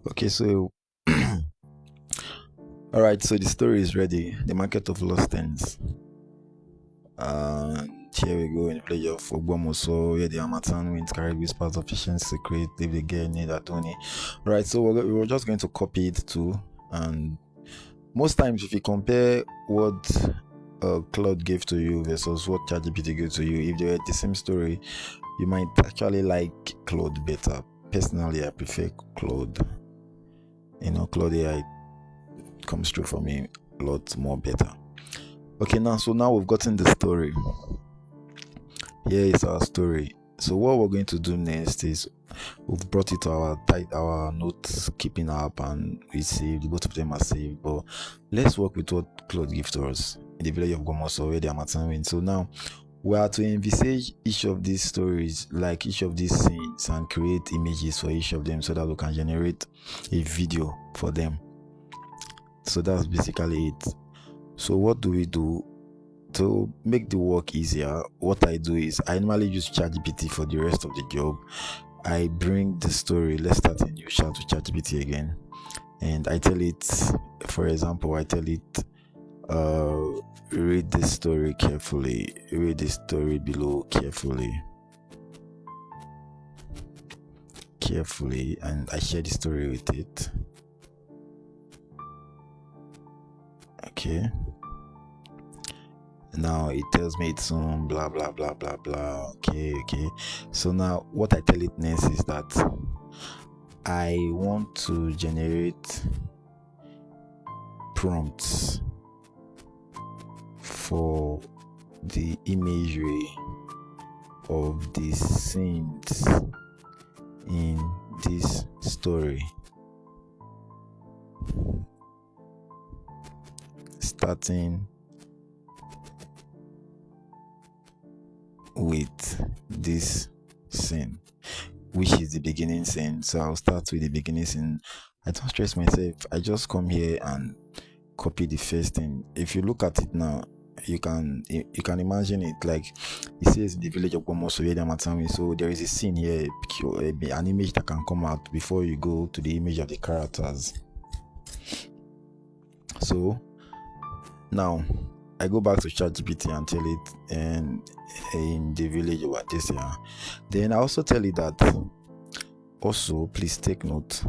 Okay, so all right, so the story is ready. The Market of Lost Ends. Here we go in the village of Ogbomoso, where the Amatan winds carried whispers of ancient secret, leave the girl near Atoni. Right, so we're just going to copy it too. And most times, if you compare what Claude gave to you versus what ChatGPT gave to you, if they were the same story, you might actually like Claude better. Personally, I prefer Claude. Claude AI comes through for me a lot more better. Okay, now we've gotten the story. Here is our story. So what we're going to do next is we've brought it to our notes keeping app, and we saved. Both of them are saved. But let's work with what Claude gave to us in the village of Gomoso, where the Amatan went. So now we are to envisage each of these stories, like each of these scenes, and create images for each of them so that we can generate a video for them. So that's basically it. So what do we do? To make the work easier, what I do is I normally use ChatGPT for the rest of the job. I bring the story. Let's start a new chat with ChatGPT again, and I tell it, for example, read this story carefully. Read the story below carefully, and I share the story with it. Okay. Now it tells me it's on blah blah blah blah blah. Okay. So now what I tell it next is that I want to generate prompts for the imagery of the scenes in this story, starting with this scene, which is the beginning scene. So I'll start with the beginning scene. I don't stress myself. I just come here and copy the first thing. If you look at it now, you can imagine it like it says in the village of Gomoso, so there is a scene here, an image that can come out before you go to the image of the characters. So now I go back to ChatGPT and tell it, and in the village over this year. Then I also tell it that also please take note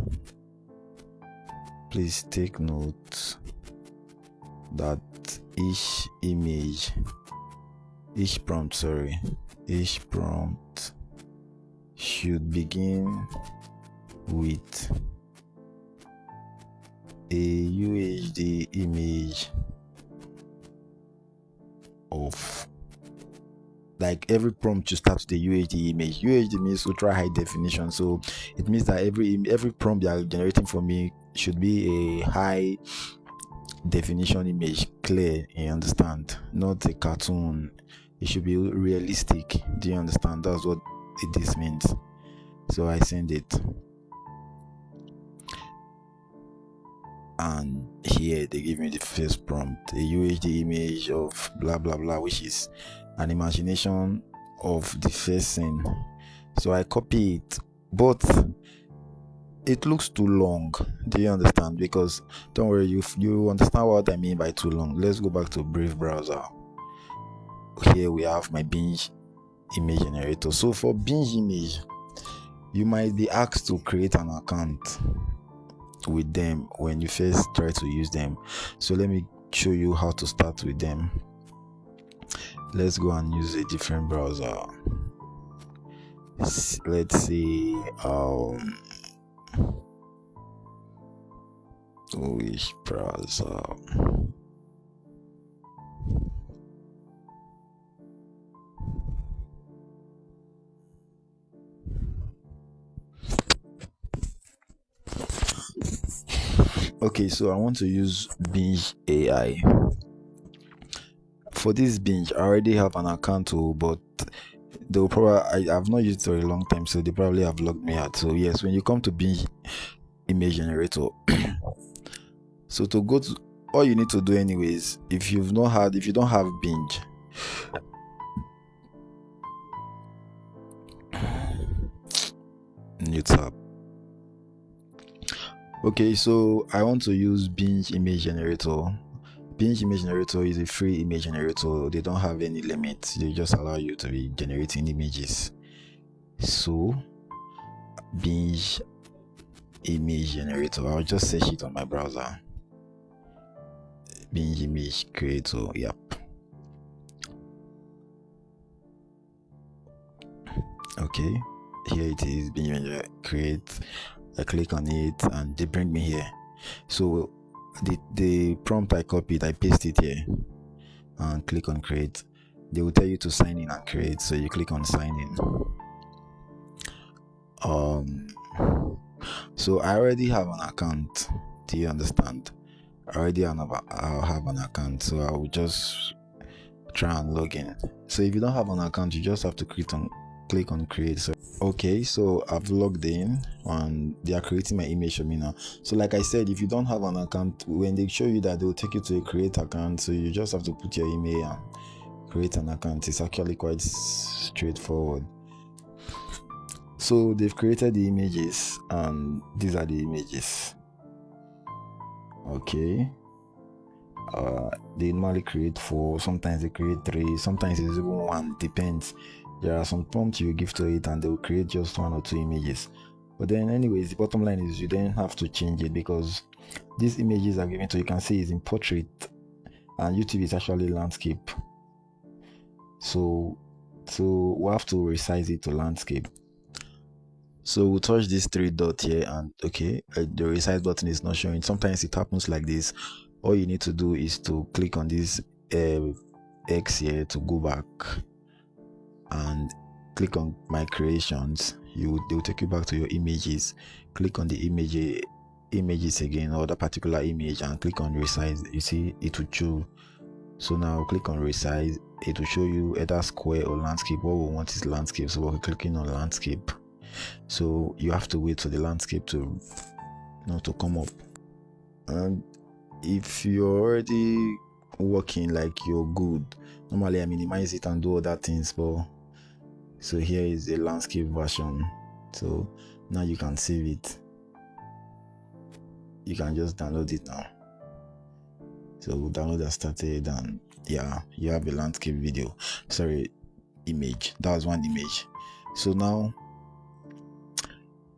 that each prompt should begin with a UHD image of, like, every prompt should start with a UHD image. UHD means ultra high definition, so it means that every prompt you are generating for me should be a high definition image, clear, you understand, not a cartoon. It should be realistic. Do you understand? That's what this means. So I send it, and here they give me the first prompt, a UHD image of blah blah blah, which is an imagination of the first scene. So I copy it, but it looks too long. Do you understand? Because don't worry, you understand what I mean by too long. Let's go back to Brave browser. Here we have my binge image generator. So for binge image, you might be asked to create an account with them when you first try to use them. So let me show you how to start with them. Let's go and use a different browser. Let's see which browser. Okay, so I want to use Binge AI. For this Binge, I already have an account, but they'll probably, I've not used it for a long time, so they probably have logged me out. So yes, when you come to Binge image generator, so to go to, all you need to do anyways, if you don't have Binge, new tab. Okay, so I want to use Binge Image Generator. Binge Image Generator is a free image generator. They don't have any limits. They just allow you to be generating images. So Binge Image Generator, I'll just search it on my browser. Binge Image Creator, yep. Okay, here it is, Binge Image Create. I click on it and they bring me here. So the prompt I copied, I paste it here and click on create. They will tell you to sign in and create, so you click on sign in. So I already have an account. Do you understand? I already have an account, so I will just try and log in. So if you don't have an account, you just have to click on create. So okay, so I've logged in and they are creating my image for me now. So like I said, if you don't have an account, when they show you that, they will take you to a create account, so you just have to put your email and create an account. It's actually quite straightforward. So they've created the images and these are the images. Okay, they normally create 4, sometimes they create 3, sometimes it's even 1, depends. There are some prompts you give to it and they will create just 1 or 2 images. But then anyways, the bottom line is you don't have to change it because these images are given to, you can see it's in portrait and YouTube is actually landscape. So we'll have to resize it to landscape. So we'll touch this 3 dot here and okay, the resize button is not showing. Sometimes it happens like this. All you need to do is to click on this X here to go back and click on my creations. They will take you back to your images. Click on the images again, or the particular image, and click on resize. You see it will show. So now click on resize. It will show you either square or landscape. What we want is landscape, so we're clicking on landscape. So you have to wait for the landscape to come up. And if you're already working like you're good, normally I minimize it and do other things, but so here is the landscape version. So now you can save it. You can just download it now. So we'll download that started, and yeah, you have a landscape video. Sorry, image. That was one image. So now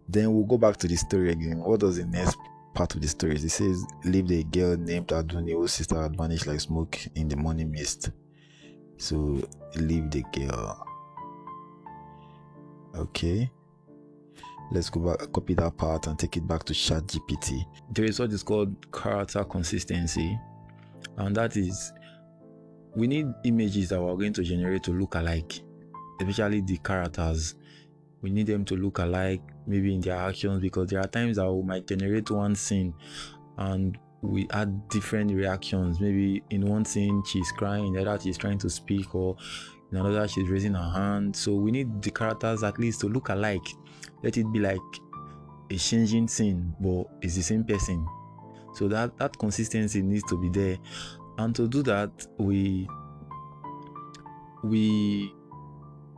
then we'll go back to the story again. What does the next part of the story is? It says, leave the girl named Aduni whose sister had vanished like smoke in the morning mist. So leave the girl. Okay, let's go back, copy that part and take it back to ChatGPT. There is what is called character consistency, and that is, we need images that we're going to generate to look alike, especially the characters. We need them to look alike, maybe in their actions, because there are times that we might generate one scene and we add different reactions. Maybe in one scene she's crying, in the other she's trying to speak, or in another she's raising her hand. So we need the characters at least to look alike. Let it be like a changing scene, but it's the same person. So that consistency needs to be there. And to do that, we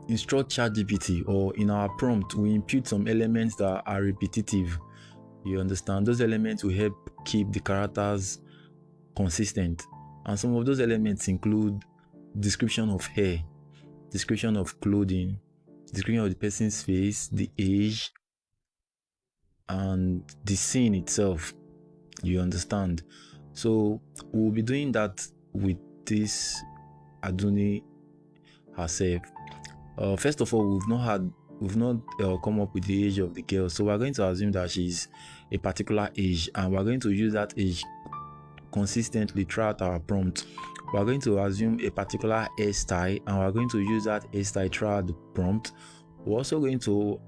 instruct ChatGPT, or in our prompt we impute some elements that are repetitive. You understand? Those elements will help keep the characters consistent, and some of those elements include description of hair, description of clothing, description of the person's face, the age, and the scene itself. You understand? So we'll be doing that with this Aduni herself. First of all, we've not come up with the age of the girl, so we're going to assume that she's a particular age, and we're going to use that age consistently throughout our prompt. We're going to assume a particular hairstyle, and we're going to use that hairstyle throughout the prompt. We're also going to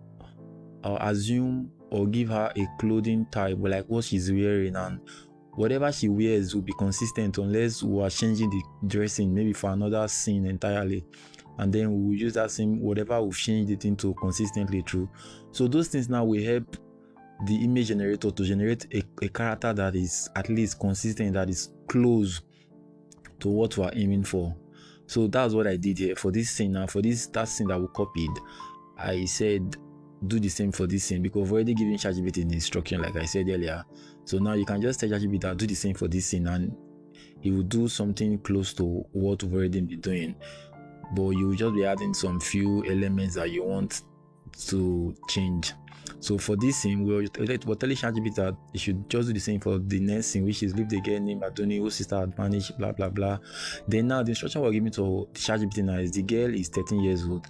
assume or give her a clothing type, like what she's wearing, and whatever she wears will be consistent unless we are changing the dressing, maybe for another scene entirely, and then we will use that same whatever we've changed it into consistently through. So those things now will help the image generator to generate a character that is at least consistent, that is close to what we're aiming for. So that's what I did here for this scene. Now for that scene that we copied, I said do the same for this scene, because we've already given ChatGPT the instruction like I said earlier. So now you can just tell ChatGPT do the same for this scene, and it will do something close to what we've already been doing, but you will just be adding some few elements that you want to change. So for this scene, we're telling ChatGPT that it should just do the same for the next scene, which is leave the girl named Adoni whose sister had vanished, blah blah blah. Then now the instruction we're giving to ChatGPT now is the girl is 13 years old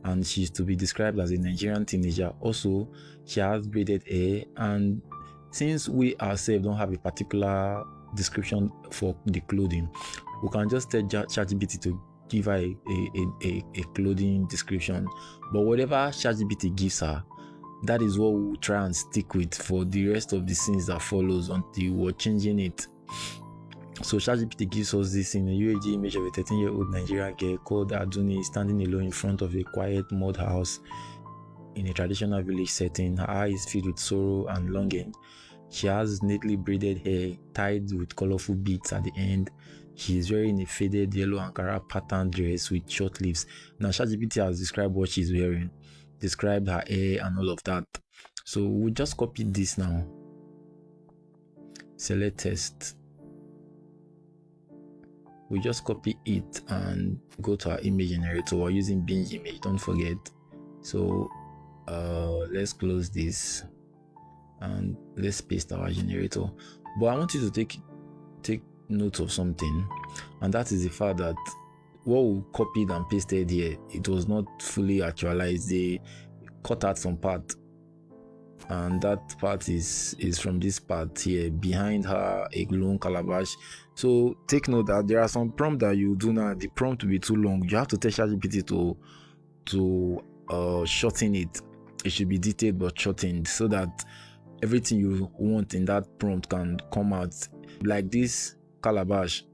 and she's to be described as a Nigerian teenager. Also, she has braided hair, and since we ourselves don't have a particular description for the clothing, we can just tell ChatGPT to give her a clothing description. But whatever ChatGPT gives her, that is what we'll try and stick with for the rest of the scenes that follows until we're changing it. So ChatGPT gives us this in a UAG image of a 13-year-old Nigerian girl called Aduni standing alone in front of a quiet mud house in a traditional village setting. Her eyes filled with sorrow and longing. She has neatly braided hair tied with colorful beads at the end. She is wearing a faded yellow Ankara pattern dress with short sleeves. Now ChatGPT has described what she's wearing, described her hair and all of that. So we'll just copy this now. Select test. We just copy it and go to our image generator. We're using binge image, don't forget. So let's close this and let's paste our generator. But I want you to take note of something, and that is the fact that what we copied and pasted here, it was not fully actualized. They cut out some part, and that part is from this part here. Behind her, a long calabash. So take note that there are some prompts that you do now, the prompt will be too long. You have to tell ChatGPT to shorten it. It should be detailed but shortened, so that everything you want in that prompt can come out. Like this calabash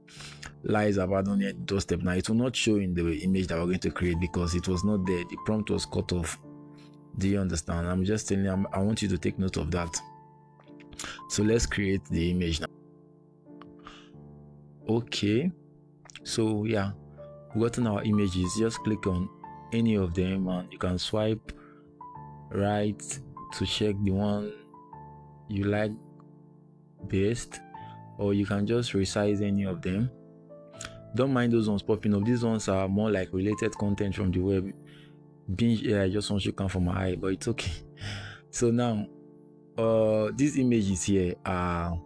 lies abandoned at doorstep. Now it will not show in the image that we're going to create because it was not there. The prompt was cut off. Do you understand? I'm just telling you, I want you to take note of that. So let's create the image now. Okay, so yeah, we've gotten our images. Just click on any of them and you can swipe right to check the one you like best, or you can just resize any of them. Don't mind those ones popping up. These ones are more like related content from the web. Binge AI just wants to come from my eye, but it's okay. So now these images here are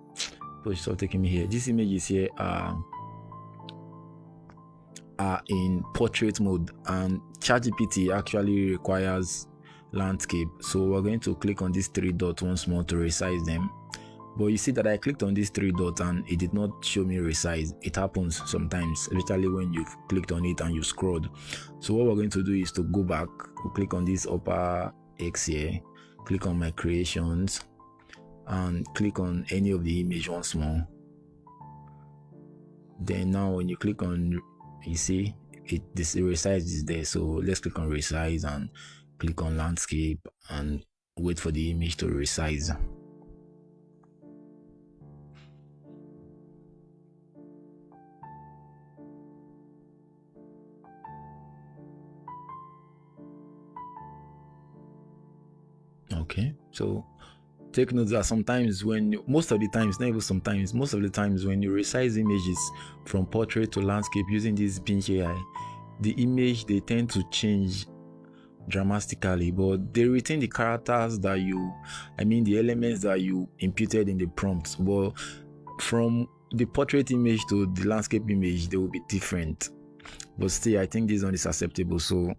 stop taking me here. These images here are in portrait mode, and ChatGPT actually requires landscape. So we're going to click on these three dots once more to resize them. But you see that I clicked on these three dots and it did not show me resize. It happens sometimes, especially when you've clicked on it and you scrolled. So what we're going to do is to go back. We'll click on this upper X here, click on my creations, and click on any of the image once more. Then now when you click on, you see this resize is there. So let's click on resize and click on landscape and wait for the image to resize. Okay, so take note that sometimes most of the times when you resize images from portrait to landscape using this binge AI, the image, they tend to change dramatically, but they retain the characters that the elements that you imputed in the prompts. But from the portrait image to the landscape image, they will be different. But still, I think this one is acceptable, so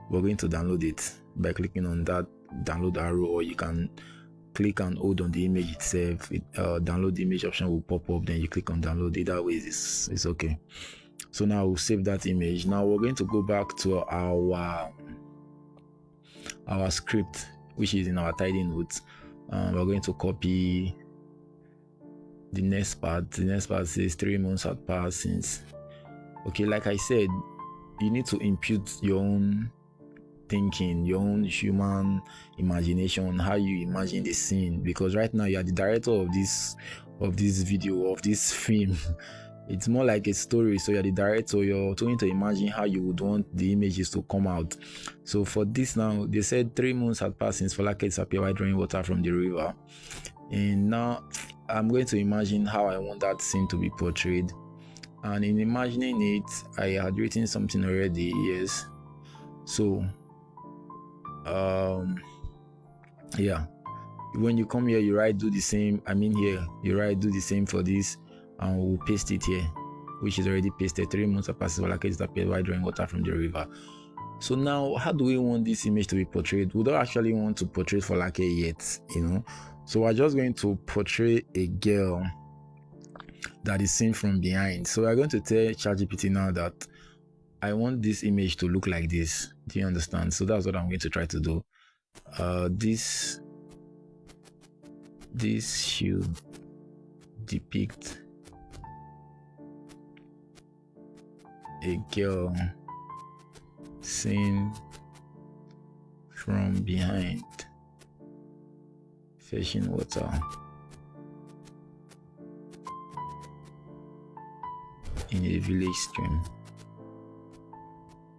we're going to download it by clicking on that download arrow, or you can click and hold on the image itself. Download the image option will pop up, then you click on download. Either way it's okay. So now we'll save that image. Now we're going to go back to our script, which is in our tidy notes. We're going to copy the next part. The next part says 3 months had passed since. Okay, like I said, you need to impute your own thinking, your own human imagination, how you imagine the scene, because right now you are the director of this video, of this film. It's more like a story. So you're the director, you're trying to imagine how you would want the images to come out. So for this now, they said 3 months had passed since Folake disappeared while drawing water from the river. And now I'm going to imagine how I want that scene to be portrayed. And in imagining it, I had written something already, yes. So yeah, when you come here, you write do the same. I mean here, you write do the same for this, and we'll paste it here, which is already pasted. 3 months have passed since Folake disappeared while drawing water from the river. So now, how do we want this image to be portrayed? We don't actually want to portray Folake yet, you know. So we're just going to portray a girl that is seen from behind. So we're going to tell ChatGPT now that I want this image to look like this. Do you understand? So that's what I'm going to try to do. This should depict a girl seen from behind fetching water in a village stream,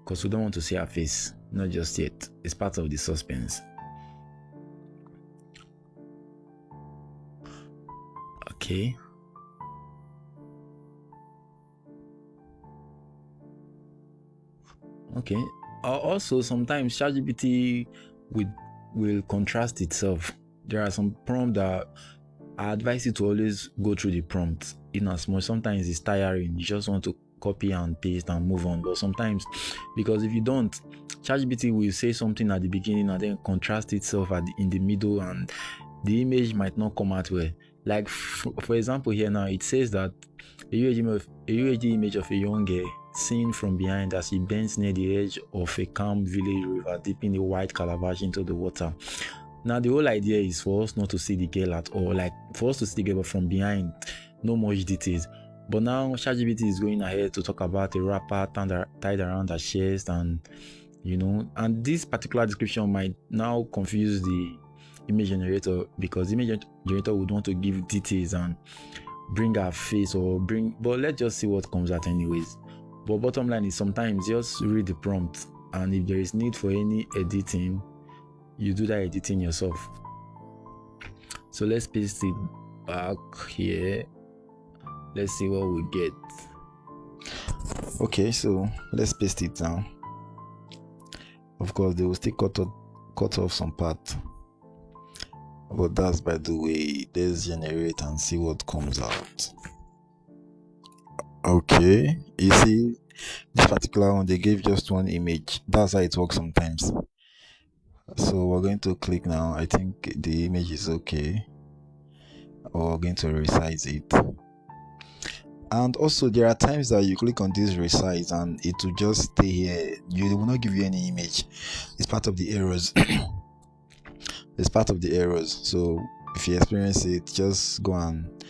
because we don't want to see her face, not just yet. It's part of the suspense. Okay. Okay. Also, sometimes ChatGPT will contrast itself. There are some prompts that I advise you to always go through the prompt in as much. Sometimes it's tiring. You just want to copy and paste and move on. But sometimes, because if you don't, ChatGPT will say something at the beginning and then contrast itself in the middle, and the image might not come out well. Like for example, here now it says that a UHD image of a young girl seen from behind as she bends near the edge of a calm village river, dipping a white calabash into the water. Now the whole idea is for us not to see the girl at all, like for us to see the girl but from behind, no much details. But now ChatGPT is going ahead to talk about a wrapper tied around her chest, and you know, and this particular description might now confuse the image generator, because the image generator would want to give details and bring her face but let's just see what comes out anyways. But bottom line is, sometimes just read the prompt, and if there is need for any editing, you do that editing yourself. So let's paste it back here. Let's see what we get. Okay, so let's paste it down. Of course, they will still cut off some part, but that's by the way. Let's generate and see what comes out. Okay, you see this particular one, they gave just one image. That's how it works sometimes. So we're going to click now. I think the image is okay, or we're going to resize it. And also, there are times that you click on this resize and it will just stay here. You will not give you any image. It's part of the errors. It's part of the errors. So if you experience it, just go and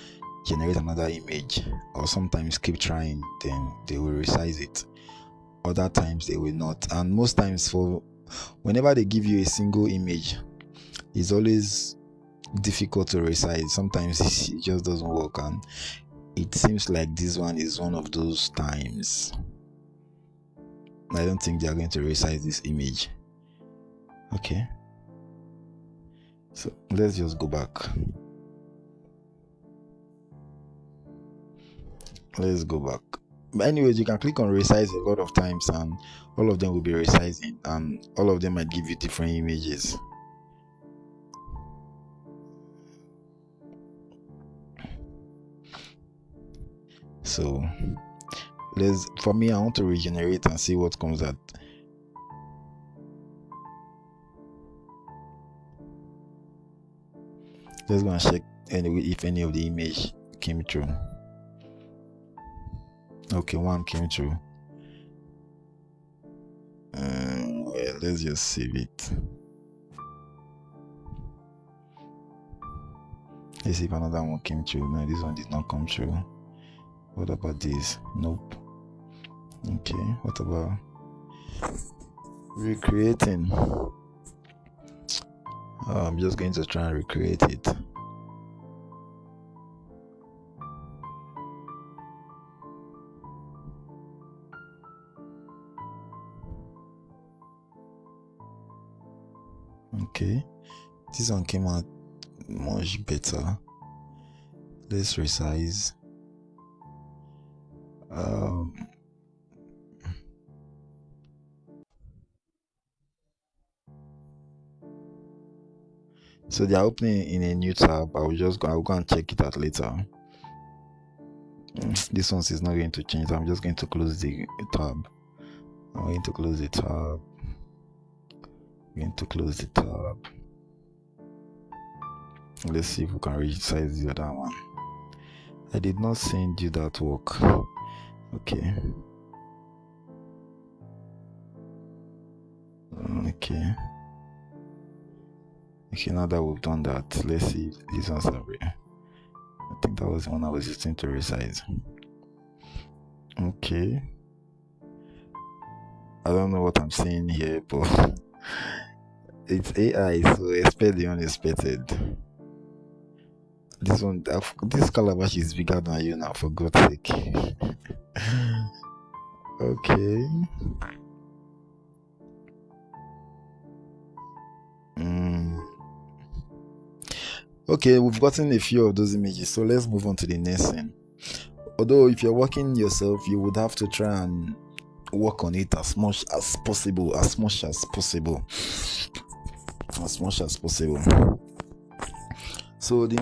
generate another image, or sometimes keep trying, then they will resize it. Other times they will not. And most times, whenever they give you a single image, it's always difficult to resize. Sometimes it just doesn't work, and it seems like this one is one of those times. I don't think they are going to resize this image. Okay, so let's just go back. Let's go back. But anyways, you can click on resize a lot of times, and all of them will be resizing, and all of them might give you different images. So for me, I want to regenerate and see what comes out. Let's go and check anyway if any of the image came through. Okay, one came through. Well, let's just save it. Let's see if another one came through. No, this one did not come through. What about this? Nope. Okay, what about recreating? I'm just going to try and recreate it. Okay, this one came out much better. Let's resize. So they are opening in a new tab. I'll go and check it out later. This one is not going to change. I'm just going to close the tab. I'm going to close the tab. I'm going to close the tab. Let's see if we can resize the other one. I did not send you that work. Okay. Okay. Okay, now that we've done that, let's see if this one's over. I think that was the one I was using to resize. Okay. I don't know what I'm saying here, but it's AI, so expect the unexpected. This calabash is bigger than you now, for God's sake. Okay. Okay, we've gotten a few of those images, so let's move on to the next thing. Although if you're working yourself, you would have to try and work on it as much as possible. So the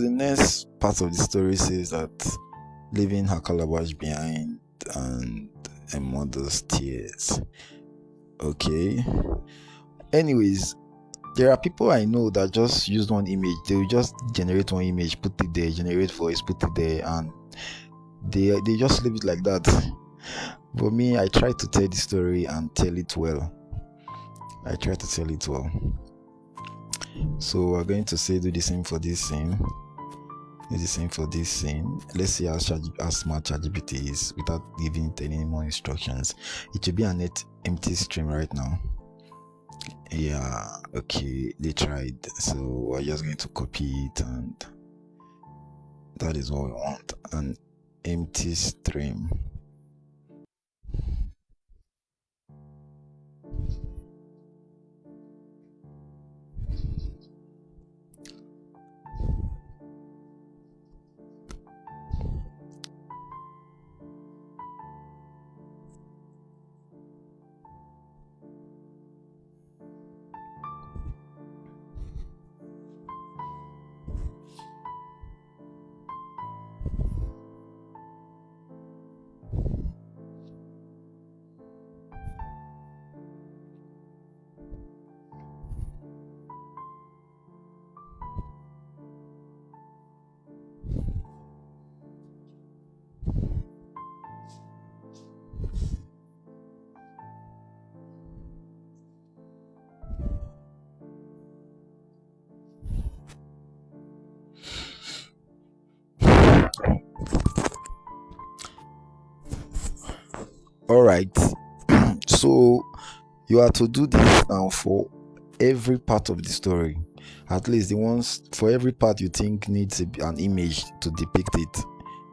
next part of the story says that leaving her calabash behind and a mother's tears. Okay. Anyways, there are people I know that just use one image. They will just generate one image, put it there, generate voice, put it there, and they just leave it like that. But me, I try to tell the story and tell it well. So we're going to say do the same for this scene. Let's see how smart ChatGPT is without giving it any more instructions. It should be an empty stream right now. Yeah, okay, they tried. So we're just going to copy it, and that is what we want, an empty stream. All right. So you are to do this now for every part of the story. At least the ones for every part you think needs an image to depict it.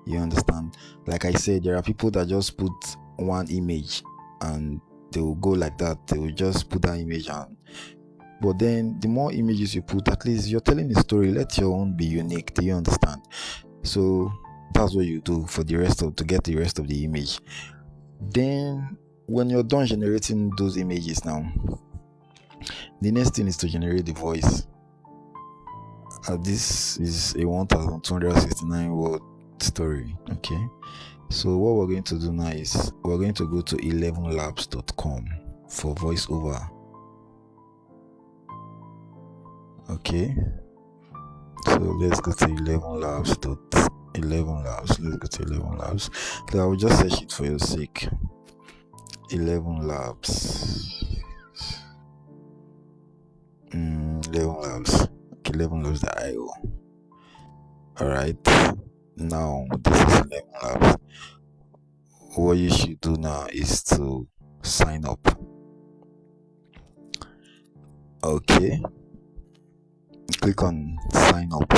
You understand? Like I said, there are people that just put one image and they will go like that. They will just put that image on. But then the more images you put, at least you're telling a story. Let your own be unique. Do you understand? So that's what you do for to get the rest of the image. Then when you're done generating those images now, the next thing is to generate the voice. This is a 1269 word story. Okay, so what we're going to do now is we're going to go to elevenlabs.com for voiceover. Okay, so let's go to Elevenlabs. Let's go to Elevenlabs. So I will just search it for your sake. Elevenlabs. Elevenlabs. Okay, Elevenlabs.io. Alright. Now this is Elevenlabs. What you should do now is to sign up. Okay. Click on sign up.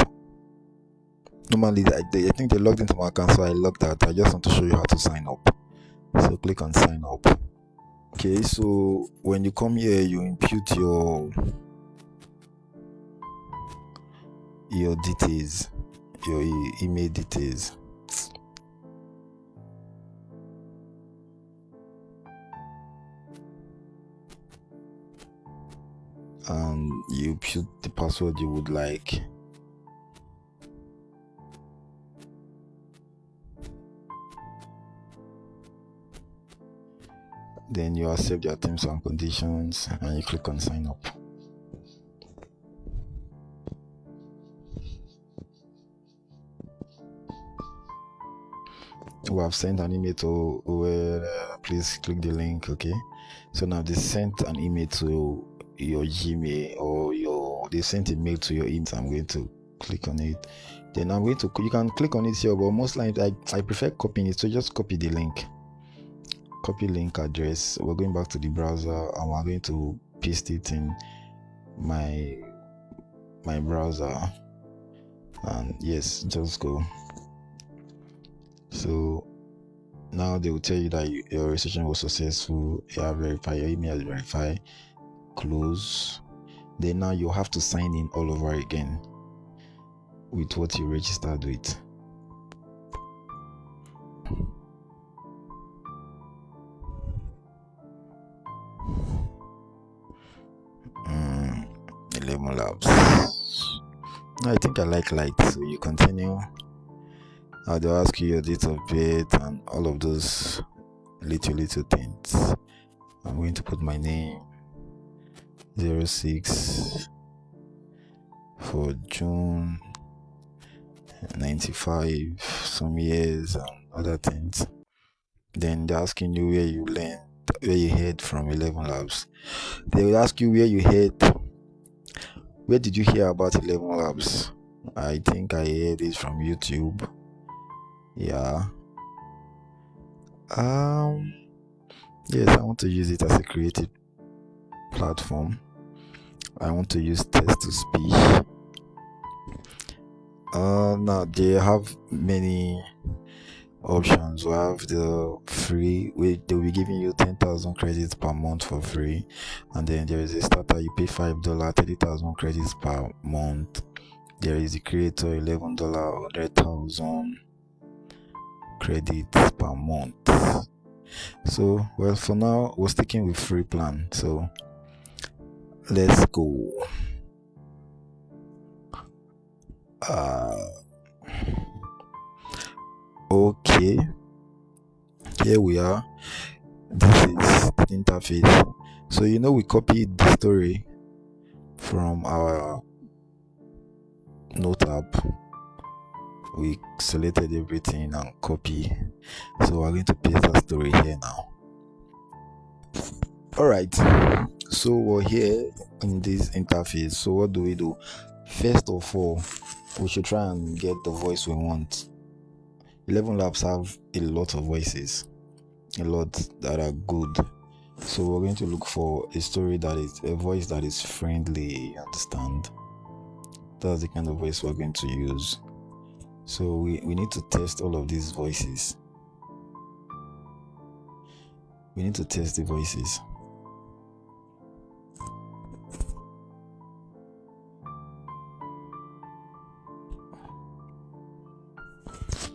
Normally I think they logged into my account, so I logged out. I just want to show you how to sign up. So click on sign up. Okay, so when you come here, you input your details, your email details. And you put the password you would like. Then you accept your terms and conditions and you click on sign up. We have sent an email to where please click the link. Okay, so now they sent an email to your Gmail, or they sent a mail to your email. I'm going to click on it. Then I'm going to, you can click on it here, but most likely I prefer copying it, so just copy the link, copy link address. We're going back to the browser and we're going to paste it in my browser, and yes, just go. So now they will tell you that your registration was successful. You have verified, your email is verified. Close. Then now you have to sign in all over again with what you registered with. Elevenlabs. I think I like light, so you continue. Now they'll ask you your date of birth and all of those little things. I'm going to put my name 06 for June 95, some years and other things. Then they're asking you where you learned, where you heard from Elevenlabs. They will ask you where you heard. Where did you hear about Elevenlabs? I think I heard it from YouTube. Yeah. Yes, I want to use it as a creative platform. I want to use text to speech. Now they have many options. We have the free, they'll be giving you 10,000 credits per month for free, and then there is a starter, you pay $5, 30,000 credits per month. There is the creator, $11, 100,000 credits per month. So well, for now we're sticking with free plan, so let's go. Okay, here we are. This is the interface. So we copied the story from our note app. We selected everything and copy, so we're going to paste that story here now. All right, so we're here in this interface. So what do? First of all, we should try and get the voice we want. Elevenlabs have a lot of voices, a lot that are good. So we're going to look for a voice that is friendly, you understand? That's the kind of voice we're going to use. So we need to test all of these voices. We need to test the voices.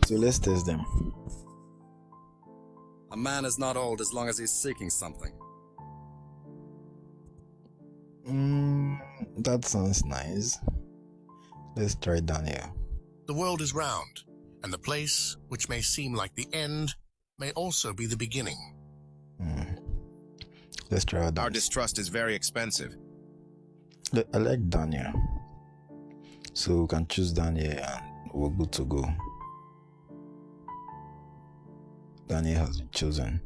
So let's test them. A man is not old as long as he's seeking something. That sounds nice. Let's try Daniel. The world is round, and the place, which may seem like the end, may also be the beginning. Let's try Daniel. Our distrust is very expensive. I like Daniel. So we can choose Daniel and we're good to go. Daniel has been chosen.